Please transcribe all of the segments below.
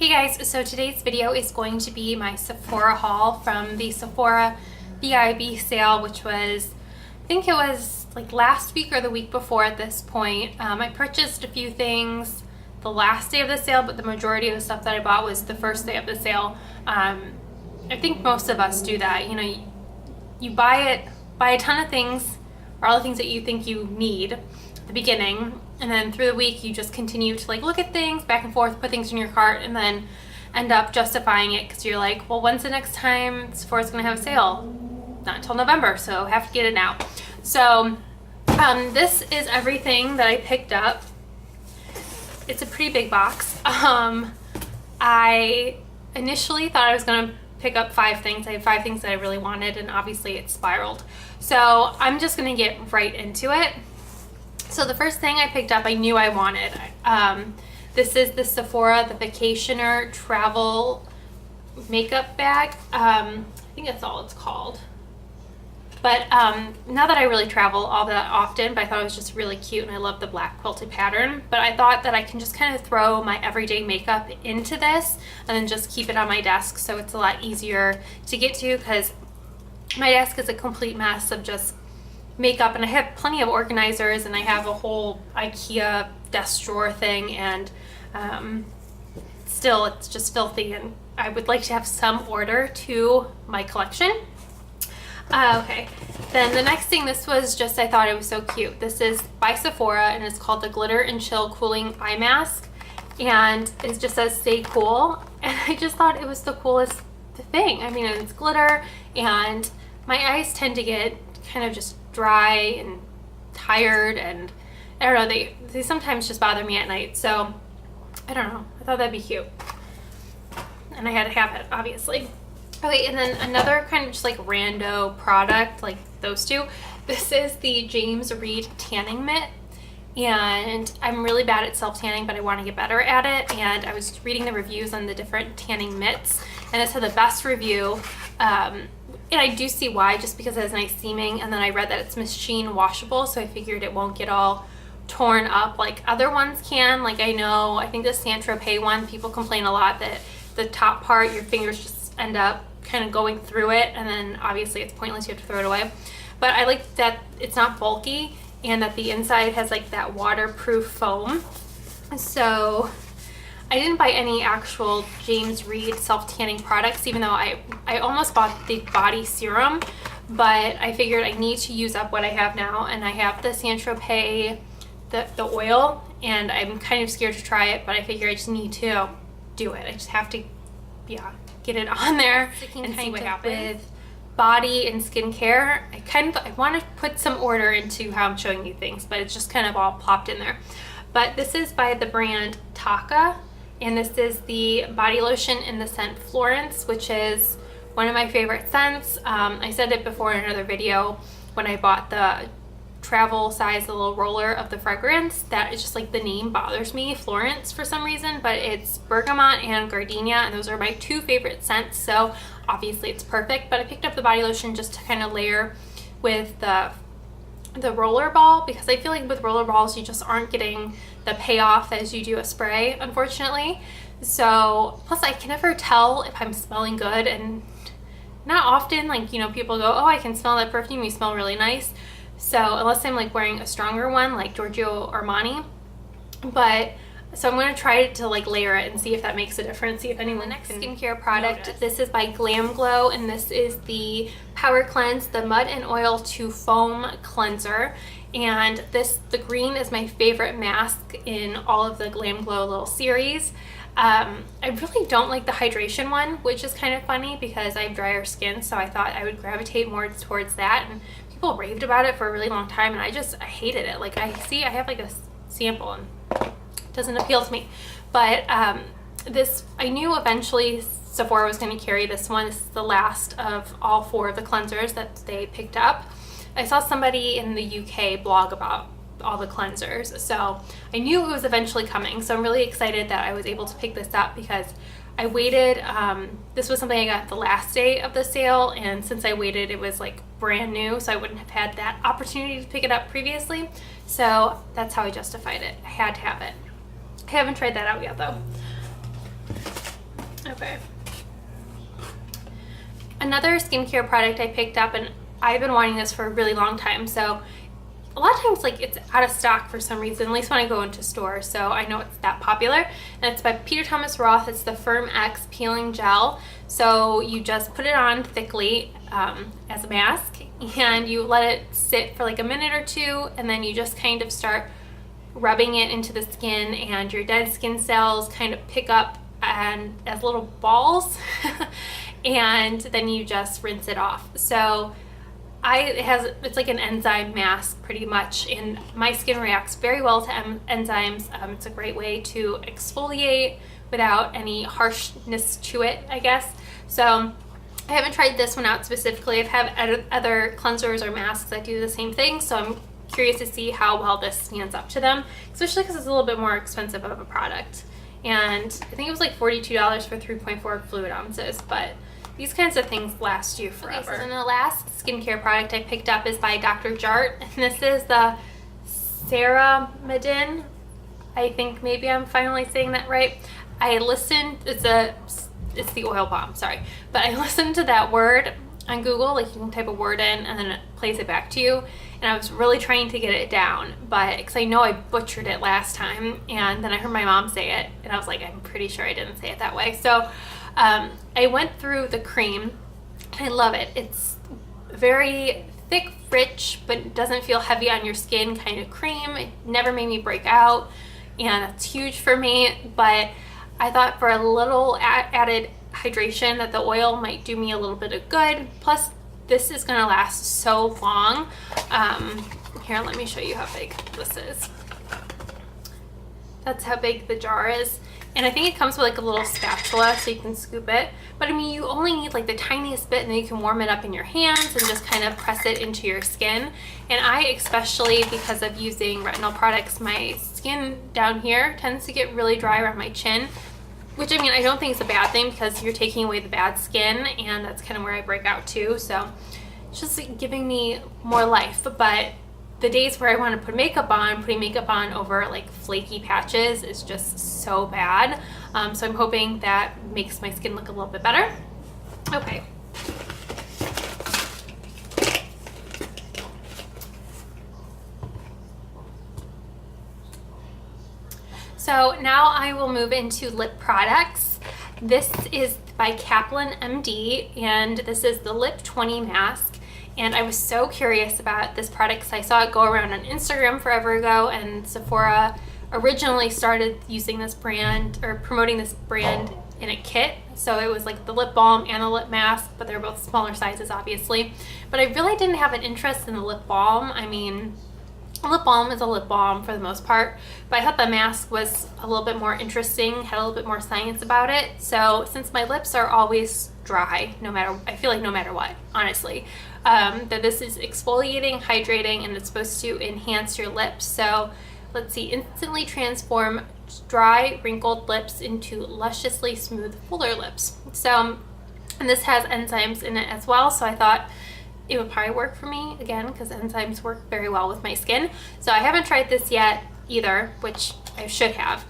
Hey guys, so today's video is going to be my Sephora haul from the Sephora VIB sale, which was, I think it was like last week or the week before at this point. I purchased a few things the last day of the sale, but the majority of the stuff that I bought was the first day of the sale. I think most of us do that. You know, you buy a ton of things, or all the things that you think you need at the beginning, and then through the week you just continue to like look at things back and forth, put things in your cart, and then end up justifying it because you're like, well, when's the next time Sephora's gonna have a sale? Not until November, so I have to get it now. So this is everything that I picked up. It's a pretty big box. I initially thought I was gonna pick up 5 things. I had 5 things that I really wanted, and obviously it spiraled. So I'm just gonna get right into it. So the first thing I picked up I knew I wanted. This is the Sephora The Vacationer Travel Makeup Bag. I think that's all it's called. But not that I really travel all that often, but I thought it was just really cute, and I love the black quilted pattern. But I thought that I can just kind of throw my everyday makeup into this and then just keep it on my desk, so it's a lot easier to get to, because my desk is a complete mess of just makeup, and I have plenty of organizers, and I have a whole IKEA desk drawer thing, and still it's just filthy, and I would like to have some order to my collection. Okay, then the next thing, this was just, I thought it was so cute. This is by Sephora, and it's called the Glitter and Chill Cooling Eye Mask, and it just says stay cool, and I just thought it was the coolest thing. I mean, it's glitter, and my eyes tend to get kind of just dry and tired, and I don't know, they sometimes just bother me at night, so I don't know, I thought that'd be cute, and I had to have it, obviously. Okay, and then another kind of just like rando product, like those two. This is the James Read tanning mitt, and I'm really bad at self-tanning, but I want to get better at it, and I was reading the reviews on the different tanning mitts, and this had the best review. And I do see why, just because it has nice seaming, and then I read that it's machine washable, so I figured it won't get all torn up like other ones can. Like I think the Saint-Tropez one, people complain a lot that the top part, your fingers just end up kind of going through it, and then obviously it's pointless, you have to throw it away. But I like that it's not bulky, and that the inside has like that waterproof foam. So I didn't buy any actual James Read self-tanning products, even though I almost bought the body serum, but I figured I need to use up what I have now, and I have the Saint-Tropez, the oil, and I'm kind of scared to try it, but I figure I just need to do it. I just have to, yeah, get it on there and see what happens. With body and skincare, I want to put some order into how I'm showing you things, but it's just kind of all plopped in there. But this is by the brand Taka, and this is the body lotion in the scent Florence, which is one of my favorite scents. I said it before in another video when I bought the travel size, the little roller of the fragrance, that it's just like the name bothers me, Florence, for some reason, but it's bergamot and gardenia, and those are my 2 favorite scents, so obviously it's perfect. But I picked up the body lotion just to kind of layer with the roller ball, because I feel like with roller balls you just aren't getting the payoff as you do a spray, unfortunately. So plus I can never tell if I'm smelling good, and not often, like, you know, people go, oh, I can smell that perfume, you smell really nice. So unless I'm like wearing a stronger one like Giorgio Armani, but so I'm going to try to like layer it and see if that makes a difference, see if anyone. Next skincare product notice. This is by Glam Glow, and this is the Power Cleanse, the Mud and Oil to Foam Cleanser. And the green is my favorite mask in all of the Glam Glow little series. I really don't like the hydration one, which is kind of funny because I have drier skin, so I thought I would gravitate more towards that, and people raved about it for a really long time, and I hated it. Like I have like a sample, and it doesn't appeal to me. But this, I knew eventually Sephora was going to carry this one. This is the last of all 4 of the cleansers that they picked up. I saw somebody in the UK blog about all the cleansers, so I knew it was eventually coming. So I'm really excited that I was able to pick this up, because I waited. This was something I got the last day of the sale, and since I waited, it was like brand new, so I wouldn't have had that opportunity to pick it up previously. So that's how I justified it. I had to have it. I haven't tried that out yet though. Okay. Another skincare product I picked up, and I've been wanting this for a really long time, so a lot of times like it's out of stock for some reason, at least when I go into stores, so I know it's that popular. And it's by Peter Thomas Roth. It's the Firm X Peeling Gel. So you just put it on thickly as a mask, and you let it sit for like a minute or two, and then you just kind of start rubbing it into the skin, and your dead skin cells kind of pick up and as little balls and then you just rinse it off. So it's like an enzyme mask pretty much, and my skin reacts very well to enzymes. It's a great way to exfoliate without any harshness to it, I guess. So I haven't tried this one out specifically. I've had other cleansers or masks that do the same thing, so I'm curious to see how well this stands up to them, especially because it's a little bit more expensive of a product. And I think it was like $42 for 3.4 fluid ounces, but these kinds of things last you forever. Okay, so then the last skincare product I picked up is by Dr. Jart, and this is the Ceramidin. I think maybe I'm finally saying that right. It's the oil balm, sorry. But I listened to that word on Google, like you can type a word in and then it plays it back to you. And I was really trying to get it down, but because I know I butchered it last time, and then I heard my mom say it, and I was like, I'm pretty sure I didn't say it that way. So I went through the cream, and I love it. It's very thick, rich, but it doesn't feel heavy on your skin kind of cream. It never made me break out, and that's huge for me. But I thought for a little added hydration that the oil might do me a little bit of good. Plus, this is going to last so long. Here, let me show you how big this is. That's how big the jar is. And I think it comes with like a little spatula so you can scoop it. But I mean, you only need like the tiniest bit, and then you can warm it up in your hands and just kind of press it into your skin. And I, especially because of using retinol products, my skin down here tends to get really dry around my chin. Which, I mean, I don't think it's a bad thing because you're taking away the bad skin, and that's kind of where I break out too. So it's just like giving me more life. But the days where I want to put makeup on, putting makeup on over like flaky patches is just so bad. So I'm hoping that makes my skin look a little bit better. Okay. So now I will move into lip products. This is by Kaplan MD, and this is the Lip 20 mask. And I was so curious about this product because I saw it go around on Instagram forever ago, and Sephora originally started using this brand or promoting this brand in a kit. So it was like the lip balm and the lip mask, but they're both smaller sizes obviously. But I really didn't have an interest in the lip balm. I mean, a lip balm is a lip balm for the most part, but I thought the mask was a little bit more interesting, had a little bit more science about it. So since my lips are always dry, I feel like no matter what, honestly, that this is exfoliating, hydrating, and it's supposed to enhance your lips. So let's see, instantly transform dry, wrinkled lips into lusciously smooth, fuller lips. So, and this has enzymes in it as well, so I thought it would probably work for me, again, because enzymes work very well with my skin. So I haven't tried this yet either, which I should have.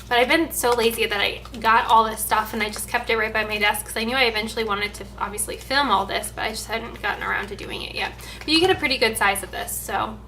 But I've been so lazy that I got all this stuff and I just kept it right by my desk because I knew I eventually wanted to obviously film all this, but I just hadn't gotten around to doing it yet. But you get a pretty good size of this, so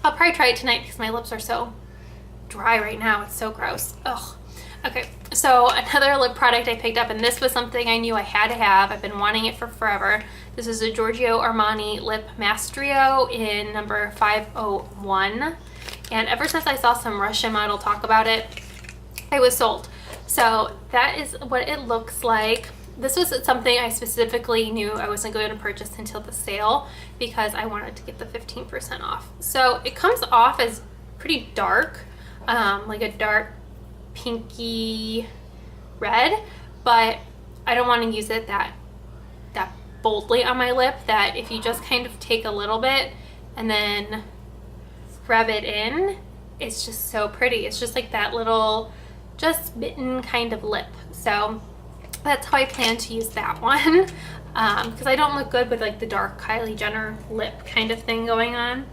I'll probably try it tonight because my lips are so dry right now. It's so gross. Ugh. Okay, so another lip product I picked up, and this was something I knew I had to have. I've been wanting it for forever. This is a Giorgio Armani Lip Mastrio in number 501. And ever since I saw some Russian model talk about it, I was sold. So that is what it looks like. This was something I specifically knew I wasn't going to purchase until the sale because I wanted to get the 15% off. So it comes off as pretty dark, like a dark pinky red, but I don't want to use it that boldly on my lip. That if you just kind of take a little bit and then rub it in, it's just so pretty. It's just like that little just mitten kind of lip. So that's how I plan to use that one, because I don't look good with like the dark Kylie Jenner lip kind of thing going on.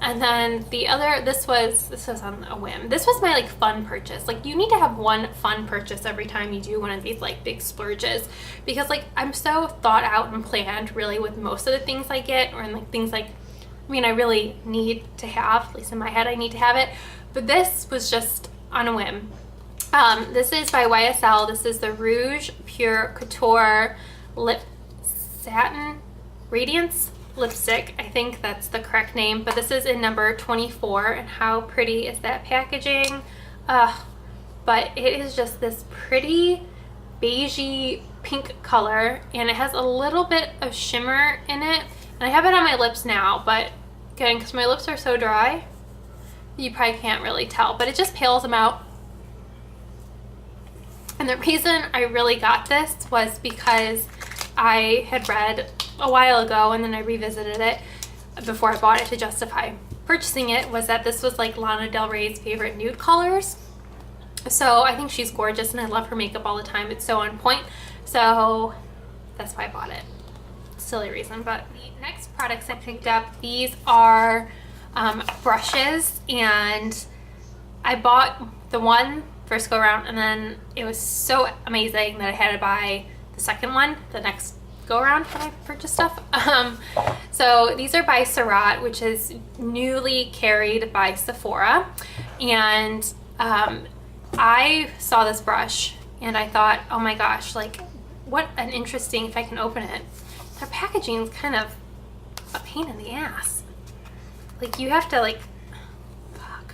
And then the other, this was on a whim. This was my like fun purchase. Like you need to have one fun purchase every time you do one of these like big splurges, because like I'm so thought out and planned really with most of the things I get, or in like things like, I mean, I really need to have, at least in my head, I need to have it. But this was just on a whim. This is by YSL. This is the Rouge Pure Couture Lip Satin Radiance lipstick. I think that's the correct name, but this is in number 24, and how pretty is that packaging? But it is just this pretty beigey pink color, and it has a little bit of shimmer in it. And I have it on my lips now, but again, because my lips are so dry, you probably can't really tell, but it just pales them out. And the reason I really got this was because I had read a while ago, and then I revisited it before I bought it to justify purchasing it, was that this was like Lana Del Rey's favorite nude colors. So I think she's gorgeous, and I love her makeup all the time. It's so on point. So that's why I bought it. Silly reason. But the next products I picked up, these are brushes, and I bought the one first go around, and then it was so amazing that I had to buy the second one the next go around when I purchased stuff. So these are by Surat, which is newly carried by Sephora, and I saw this brush and I thought, oh my gosh, like what an interesting, if I can open it, their packaging is kind of a pain in the ass. Like you have to like, fuck.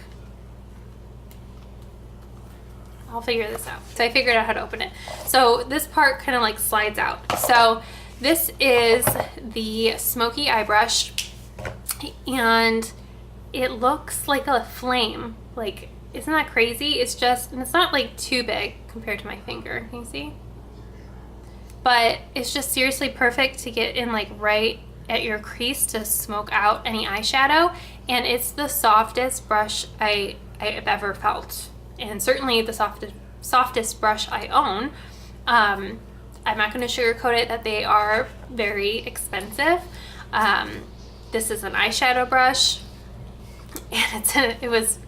I'll figure this out. So I figured out how to open it. So this part kind of like slides out. So this is the smoky eye brush, and it looks like a flame. Like, isn't that crazy? It's just, and it's not like too big compared to my finger. Can you see? But it's just seriously perfect to get in like right at your crease to smoke out any eyeshadow. And it's the softest brush I have ever felt, and certainly the softest brush I own. I'm not going to sugarcoat it that they are very expensive. This is an eyeshadow brush, and it was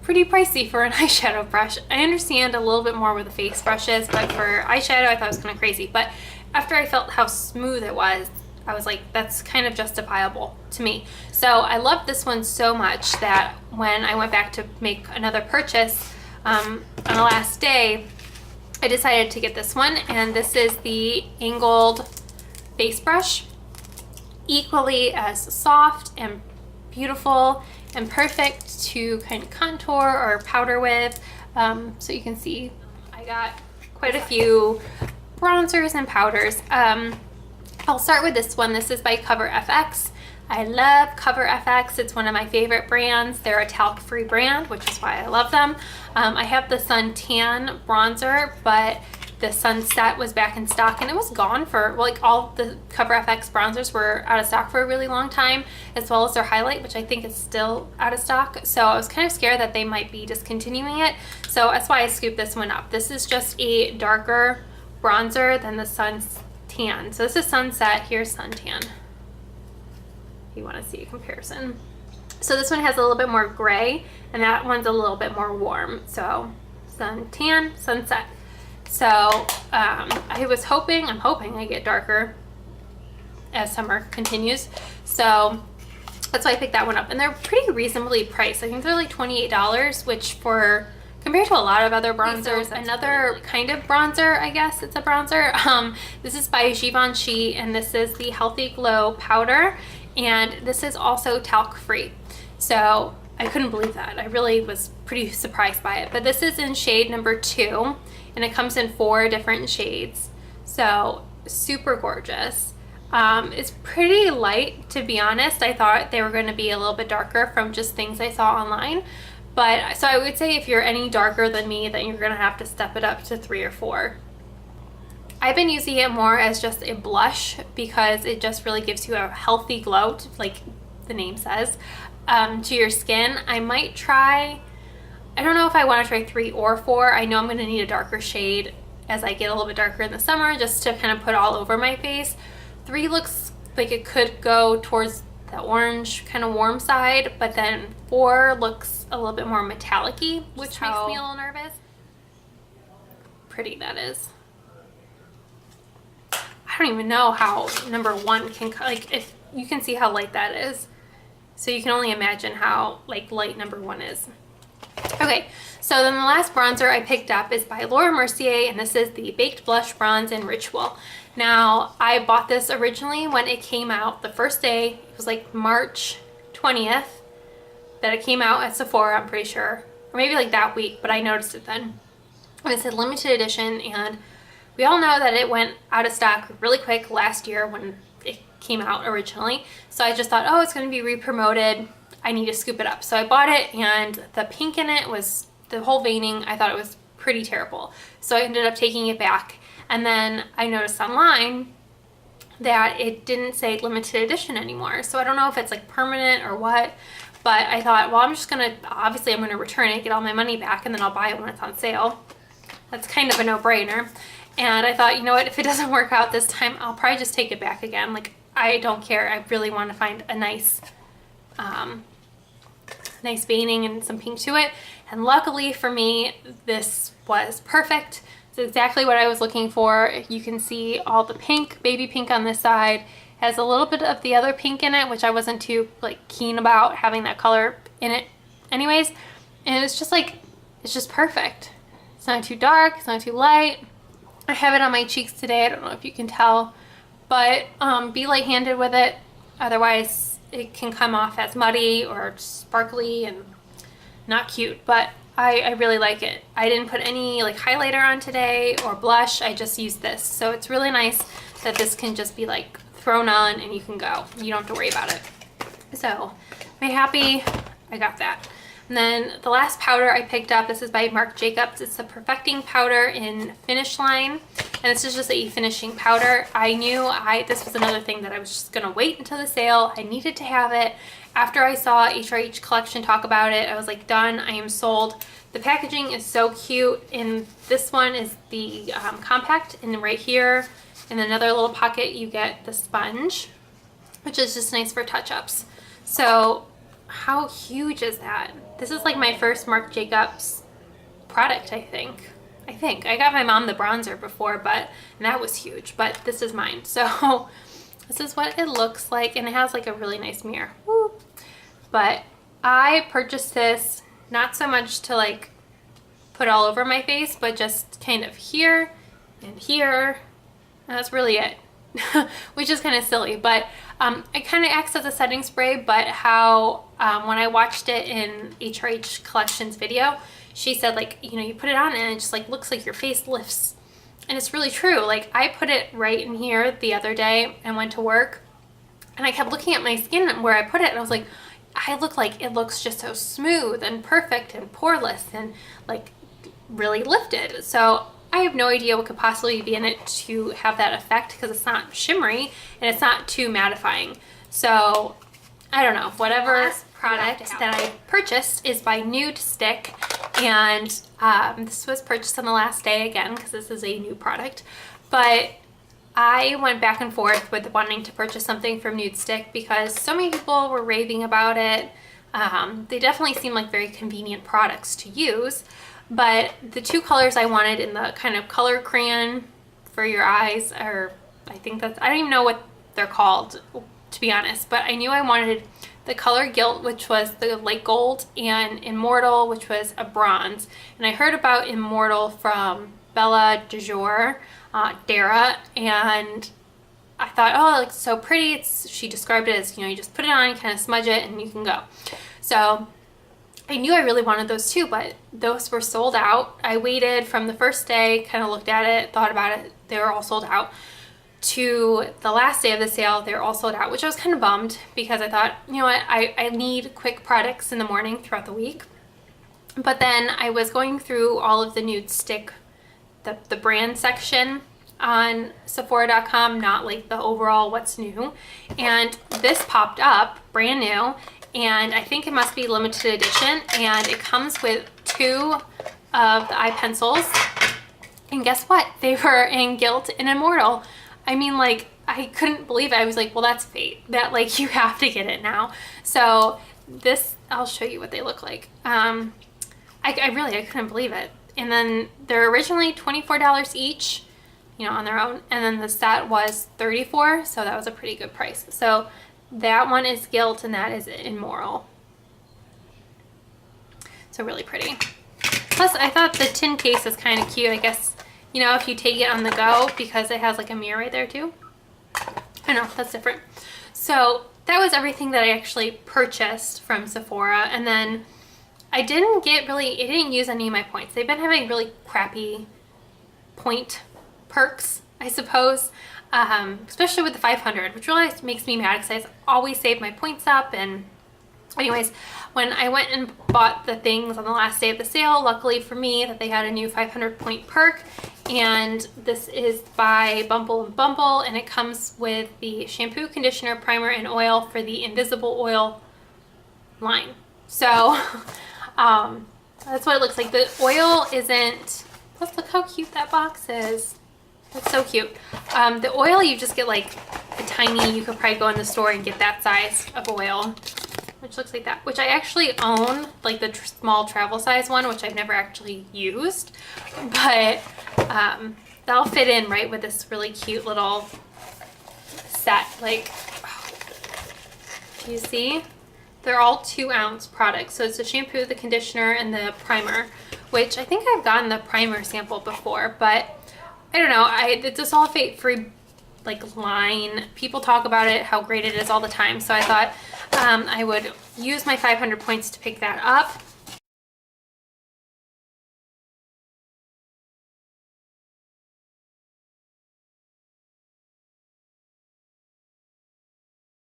pretty pricey for an eyeshadow brush. I understand a little bit more with the face brushes, but for eyeshadow I thought it was kind of crazy. But after I felt how smooth it was, I was like, that's kind of justifiable to me. So I loved this one so much that when I went back to make another purchase on the last day, I decided to get this one, and this is the angled face brush. Equally as soft and beautiful and perfect to kind of contour or powder with. So you can see I got quite a few bronzers and powders. I'll start with this one. This is by Cover FX. I love Cover FX. It's one of my favorite brands. They're a talc-free brand, which is why I love them. I have the Suntan bronzer, but the Sunset was back in stock, and it was gone for, well, like all the Cover FX bronzers were out of stock for a really long time, as well as their highlight, which I think is still out of stock. So I was kind of scared that they might be discontinuing it. So that's why I scooped this one up. This is just a darker bronzer than the Suntan. So this is Sunset, here's Suntan, if you want to see a comparison. So this one has a little bit more gray, and that one's a little bit more warm. So Suntan, Sunset. So I'm hoping I get darker as summer continues. So that's why I picked that one up. And they're pretty reasonably priced. I think they're like $28, which for, compared to a lot of other bronzers, another kind of bronzer, I guess it's a bronzer. This is by Givenchy, and this is the Healthy Glow Powder. And this is also talc free. So I couldn't believe that. I really was pretty surprised by it. But this is in shade number 2, and it comes in 4 different shades. So super gorgeous. It's pretty light, to be honest. I thought they were going to be a little bit darker from just things I saw online. But so I would say if you're any darker than me, then you're going to have to step it up to 3 or 4. I've been using it more as just a blush because it just really gives you a healthy glow, like the name says, to your skin. I might try, I don't know if I want to try 3 or 4. I know I'm going to need a darker shade as I get a little bit darker in the summer, just to kind of put all over my face. 3 looks like it could go towards the orange kind of warm side, but then 4 looks a little bit more metallic-y, which makes me a little nervous. Pretty that is. I don't even know how number 1 can, like, if you can see how light that is. So you can only imagine how like light number 1 is. Okay, so then the last bronzer I picked up is by Laura Mercier, and this is the Baked Blush Bronze in Ritual. Now, I bought this originally when it came out the first day. It was like March 20th that it came out at Sephora, I'm pretty sure. Or maybe like that week, but I noticed it then. And it said limited edition, and we all know that it went out of stock really quick last year when it came out originally. So I just thought, oh, it's going to be re-promoted. I need to scoop it up. So I bought it, and the pink in it was, the whole veining, I thought it was pretty terrible. So I ended up taking it back. And then I noticed online that it didn't say limited edition anymore. So I don't know if it's like permanent or what, but I thought, well, I'm just going to, obviously I'm going to return it, get all my money back, and then I'll buy it when it's on sale. That's kind of a no-brainer. And I thought, you know what, if it doesn't work out this time, I'll probably just take it back again. Like, I don't care. I really want to find a nice, nice veining and some pink to it. And luckily for me, this was perfect. It's exactly what I was looking for. You can see all the pink, baby pink on this side. It has a little bit of the other pink in it, which I wasn't too like keen about having that color in it anyways. And it's just like, it's just perfect. It's not too dark, it's not too light. I have it on my cheeks today. I don't know if you can tell, but be light-handed with it. Otherwise, it can come off as muddy or sparkly and not cute, but I really like it. I didn't put any like highlighter on today or blush. I just used this. So it's really nice that this can just be like thrown on and you can go. You don't have to worry about it. So I'm happy I got that. And then the last powder I picked up, this is by Marc Jacobs. It's a perfecting powder in Finish Line. And this is just a finishing powder. I knew this was another thing that I was just gonna wait until the sale. I needed to have it. After I saw HRH Collection talk about it, I was like, done, I am sold. The packaging is so cute. And this one is the compact, and right here in another little pocket you get the sponge, which is just nice for touch-ups. So how huge is that? This is like my first Marc Jacobs product, I think. I got my mom the bronzer before, and that was huge, but this is mine. So this is what it looks like, and it has like a really nice mirror. Woo. But I purchased this not so much to like put all over my face, but just kind of here and here, and that's really it. Which is kind of silly, but it kind of acts as a setting spray. But how when I watched it in HRH Collection's video, she said like, you know, you put it on and it just like looks like your face lifts, and it's really true. Like, I put it right in here the other day and went to work, and I kept looking at my skin where I put it, and I was like, I look like it looks just so smooth and perfect and poreless and like really lifted. So I have no idea what could possibly be in it to have that effect, because it's not shimmery and it's not too mattifying. So I don't know, whatever product that I purchased is by Nude Stick, and this was purchased on the last day again because this is a new product. But I went back and forth with wanting to purchase something from Nude Stick because so many people were raving about it. They definitely seem like very convenient products to use. But the two colors I wanted in the kind of color crayon for your eyes, or I don't even know what they're called, to be honest, but I knew I wanted the color Gilt, which was the light gold, and Immortal, which was a bronze. And I heard about Immortal from Bella de Jour, Dara, and I thought, oh, it looks so pretty. She described it as, you know, you just put it on, you kind of smudge it, and you can go. So I knew I really wanted those too, but those were sold out. I waited from the first day, kind of looked at it, thought about it, they were all sold out, to the last day of the sale, they were all sold out, which I was kind of bummed because I thought, you know what, I need quick products in the morning throughout the week. But then I was going through all of the Nude Stick, the brand section on Sephora.com, not like the overall what's new, and this popped up, brand new, and I think it must be limited edition, and it comes with 2 of the eye pencils, and guess what? They were in Gilt and Immortal. I mean, like, I couldn't believe it. I was like, well, that's fate. That like you have to get it now. So this, I'll show you what they look like. I couldn't believe it. And then they're originally $24 each, you know, on their own. And then the set was $34, so that was a pretty good price. So that one is Guilt and that is Immoral. So really pretty. Plus, I thought the tin case is kind of cute. I guess, you know, if you take it on the go, because it has like a mirror right there too. I know, that's different. So that was everything that I actually purchased from Sephora. And then I didn't use any of my points. They've been having really crappy point perks, I suppose. Especially with the 500, which really makes me mad because I always save my points up. And anyways, when I went and bought the things on the last day of the sale, luckily for me that they had a new 500 point perk, and this is by Bumble and Bumble, and it comes with the shampoo, conditioner, primer, and oil for the Invisible Oil line. So that's what it looks like. The oil isn't, plus look how cute that box is. That's so cute. The oil, you just get like a tiny, you could probably go in the store and get that size of oil, which looks like that, which I actually own, like the small travel size one, which I've never actually used, but that'll fit in right with this really cute little set. Like, oh, do you see? They're all 2-ounce products. So it's the shampoo, the conditioner, and the primer, which I think I've gotten the primer sample before, but I don't know. It's a sulfate-free like line. People talk about it, how great it is all the time. So I thought I would use my 500 points to pick that up.